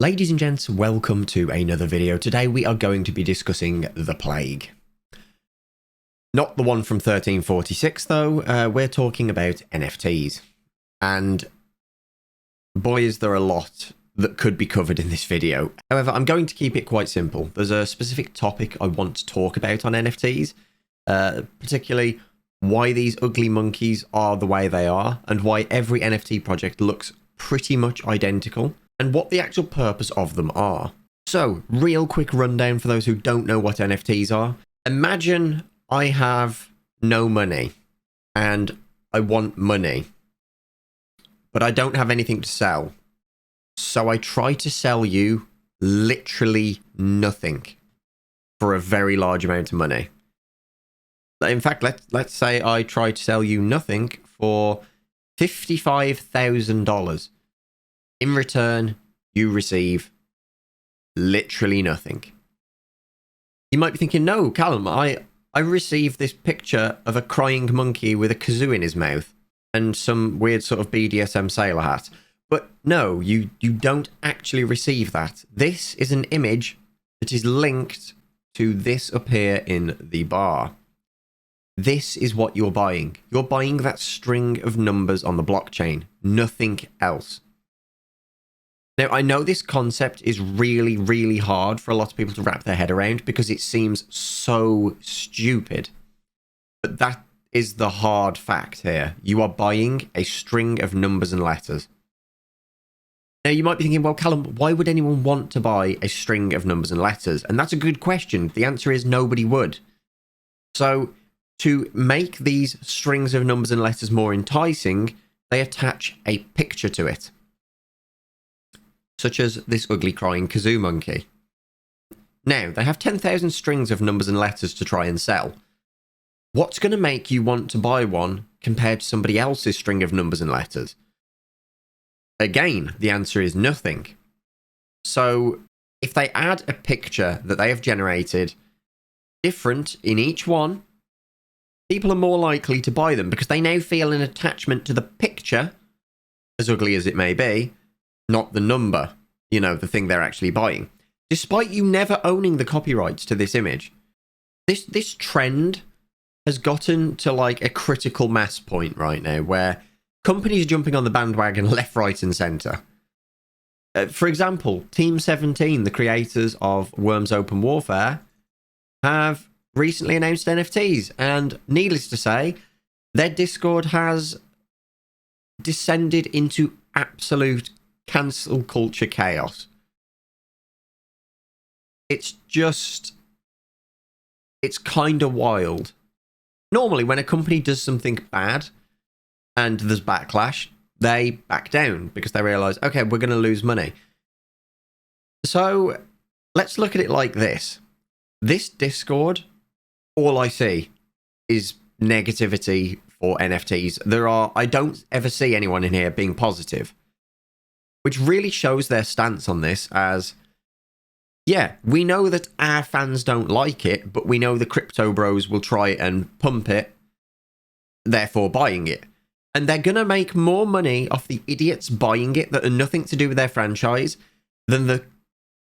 Ladies and gents, welcome to another video. Today we are going to be discussing the plague. Not the one from 1346 though, we're talking about NFTs. And boy is there a lot that could be covered in this video. However, I'm going to keep it quite simple. There's a specific topic I want to talk about on NFTs, particularly why these ugly monkeys are the way they are and why every NFT project looks pretty much identical, and what the actual purpose of them are. So, real quick rundown for those who don't know what NFTs are. Imagine I have no money, and I want money, but I don't have anything to sell. So I try to sell you literally nothing for a very large amount of money. In fact, let's say I try to sell you nothing for $55,000. In return, you receive literally nothing. You might be thinking, no, Callum, I received this picture of a crying monkey with a kazoo in his mouth and some weird sort of BDSM sailor hat. But no, you don't actually receive that. This is an image that is linked to this up here in the bar. This is what you're buying. You're buying that string of numbers on the blockchain, nothing else. Now, I know this concept is really, really hard for a lot of people to wrap their head around because it seems so stupid. But that is the hard fact here. You are buying a string of numbers and letters. Now, you might be thinking, well, Callum, why would anyone want to buy a string of numbers and letters? And that's a good question. The answer is nobody would. So, to make these strings of numbers and letters more enticing, they attach a picture to it, such as this ugly crying kazoo monkey. Now, they have 10,000 strings of numbers and letters to try and sell. What's going to make you want to buy one compared to somebody else's string of numbers and letters? Again, the answer is nothing. So, if they add a picture that they have generated different in each one, people are more likely to buy them because they now feel an attachment to the picture, as ugly as it may be, not the number, the thing they're actually buying. Despite you never owning the copyrights to this image, this trend has gotten to like a critical mass point right now where companies are jumping on the bandwagon left, right, and centre. For example, Team 17, the creators of Worms Open Warfare, have recently announced NFTs, and needless to say, their Discord has descended into absolute cancel culture chaos. It's kind of wild. Normally, when a company does something bad and there's backlash, they back down because they realize, okay, we're going to lose money. So let's look at it like this. This Discord, all I see is negativity for NFTs. I don't ever see anyone in here being positive, which really shows their stance on this as, yeah, we know that our fans don't like it, but we know the crypto bros will try and pump it, therefore buying it. And they're going to make more money off the idiots buying it that are nothing to do with their franchise than the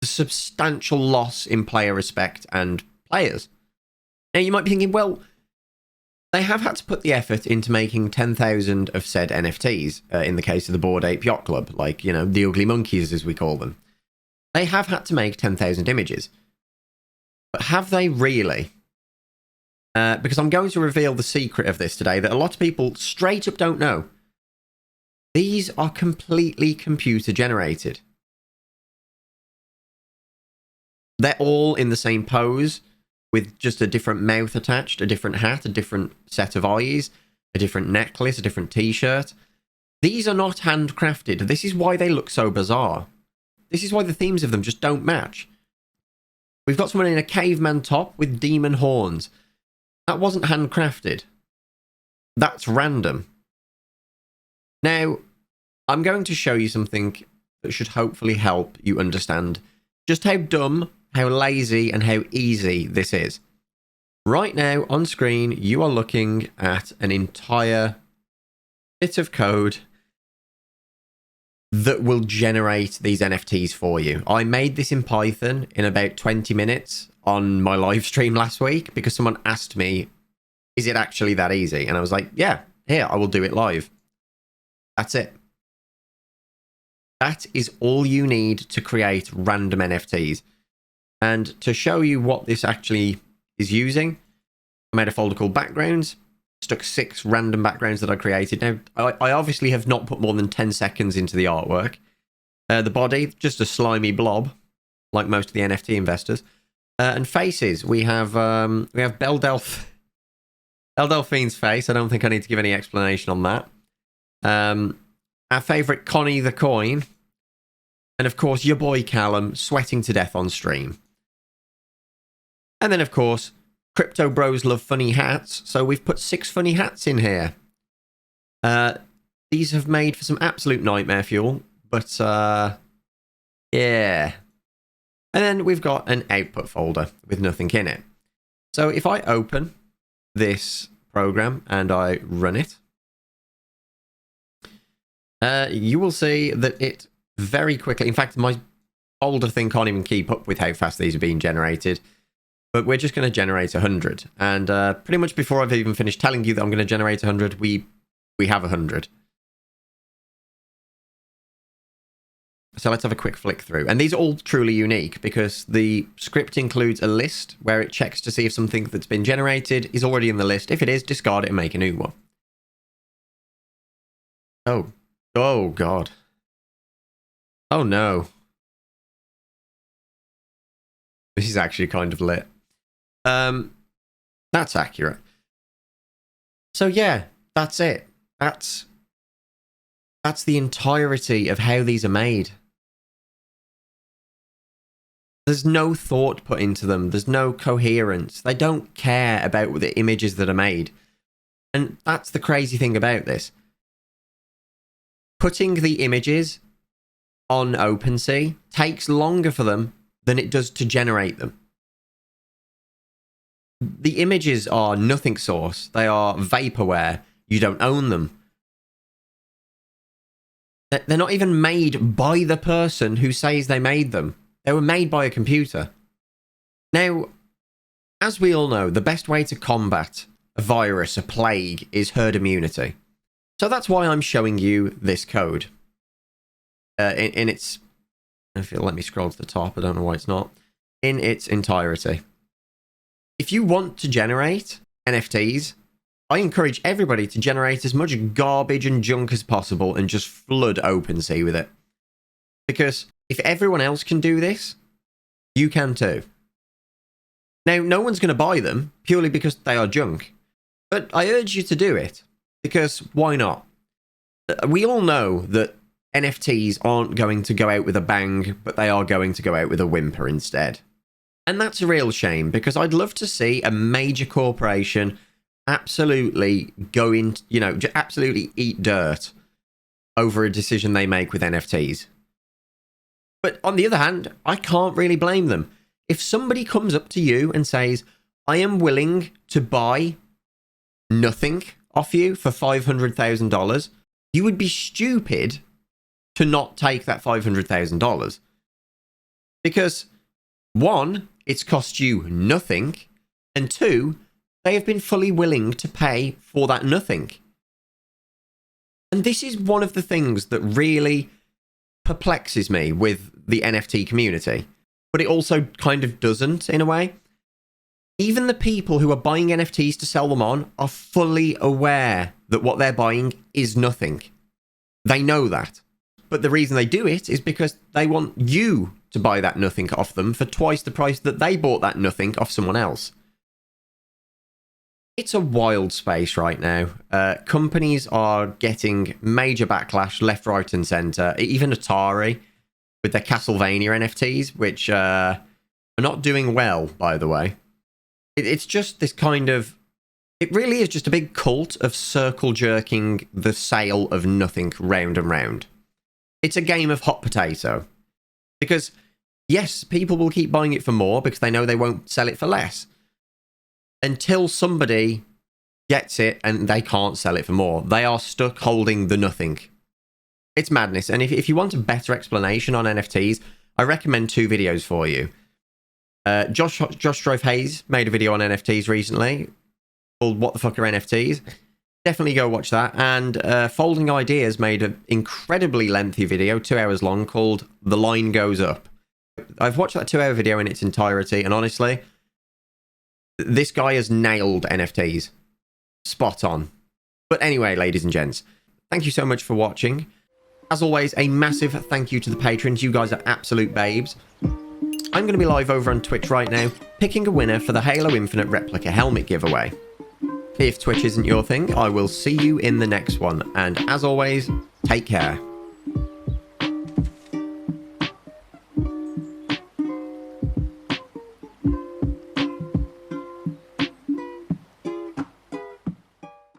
substantial loss in player respect and players. Now, you might be thinking, well, they have had to put the effort into making 10,000 of said NFTs, in the case of the Bored Ape Yacht Club, like, the ugly monkeys, as we call them. They have had to make 10,000 images. But have they really? Because I'm going to reveal the secret of this today that a lot of people straight up don't know. These are completely computer generated. They're all in the same pose, with just a different mouth attached, a different hat, a different set of eyes, a different necklace, a different t-shirt. These are not handcrafted. This is why they look so bizarre. This is why the themes of them just don't match. We've got someone in a caveman top with demon horns. That wasn't handcrafted. That's random. Now, I'm going to show you something that should hopefully help you understand just how dumb, how lazy, and how easy this is. Right now, on screen, you are looking at an entire bit of code that will generate these NFTs for you. I made this in Python in about 20 minutes on my live stream last week because someone asked me, is it actually that easy? And I was like, yeah, here, I will do it live. That's it. That is all you need to create random NFTs. And to show you what this actually is using, I made a folder called backgrounds, stuck 6 random backgrounds that I created. Now, I obviously have not put more than 10 seconds into the artwork. The body, just a slimy blob, like most of the NFT investors. And faces, we have Belle Delphine's face. I don't think I need to give any explanation on that. Our favourite Connie the Coin. And of course, your boy Callum, sweating to death on stream. And then, of course, Crypto Bros love funny hats, so we've put 6 funny hats in here. These have made for some absolute nightmare fuel, but yeah. And then we've got an output folder with nothing in it. So if I open this program and I run it, you will see that it very quickly, in fact, my folder thing can't even keep up with how fast these are being generated. But we're just going to generate 100. And pretty much before I've even finished telling you that I'm going to generate 100, we have 100. So let's have a quick flick through. And these are all truly unique because the script includes a list where it checks to see if something that's been generated is already in the list. If it is, discard it and make a new one. Oh God. Oh no. This is actually kind of lit. That's accurate. So yeah, that's it. That's the entirety of how these are made. There's no thought put into them. There's no coherence. They don't care about the images that are made. And that's the crazy thing about this. Putting the images on OpenSea takes longer for them than it does to generate them. The images are nothing source. They are vaporware. You don't own them. They're not even made by the person who says they made them. They were made by a computer. Now, as we all know, the best way to combat a virus, a plague, is herd immunity. So that's why I'm showing you this code. In its... If you'll let me scroll to the top, I don't know why it's not. In its entirety. If you want to generate NFTs, I encourage everybody to generate as much garbage and junk as possible and just flood OpenSea with it. Because if everyone else can do this, you can too. Now, no one's going to buy them purely because they are junk. But I urge you to do it. Because why not? We all know that NFTs aren't going to go out with a bang, but they are going to go out with a whimper instead. And that's a real shame, because I'd love to see a major corporation absolutely go in, absolutely eat dirt over a decision they make with NFTs. But on the other hand, I can't really blame them. If somebody comes up to you and says, I am willing to buy nothing off you for $500,000, you would be stupid to not take that $500,000. Because, 1, it's cost you nothing, and 2, they have been fully willing to pay for that nothing. And this is one of the things that really perplexes me with the NFT community, but it also kind of doesn't, in a way. Even the people who are buying NFTs to sell them on are fully aware that what they're buying is nothing. They know that. But the reason they do it is because they want you to buy that nothing off them for twice the price that they bought that nothing off someone else. It's a wild space right now. Companies are getting major backlash left, right, and centre. Even Atari with their Castlevania NFTs, which are not doing well, by the way. It's just this kind of... It really is just a big cult of circle jerking the sale of nothing round and round. It's a game of hot potato. Because, yes, people will keep buying it for more because they know they won't sell it for less. Until somebody gets it and they can't sell it for more. They are stuck holding the nothing. It's madness. And if you want a better explanation on NFTs, I recommend 2 videos for you. Josh Drove Hayes made a video on NFTs recently called What the Fuck Are NFTs? Definitely go watch that. And Folding Ideas made an incredibly lengthy video, 2 hours long, called The Line Goes Up. I've watched that 2-hour video in its entirety, and honestly, this guy has nailed NFTs. Spot on. But anyway, ladies and gents, thank you so much for watching. As always, a massive thank you to the patrons. You guys are absolute babes. I'm going to be live over on Twitch right now, picking a winner for the Halo Infinite replica helmet giveaway. If Twitch isn't your thing, I will see you in the next one. And as always, take care.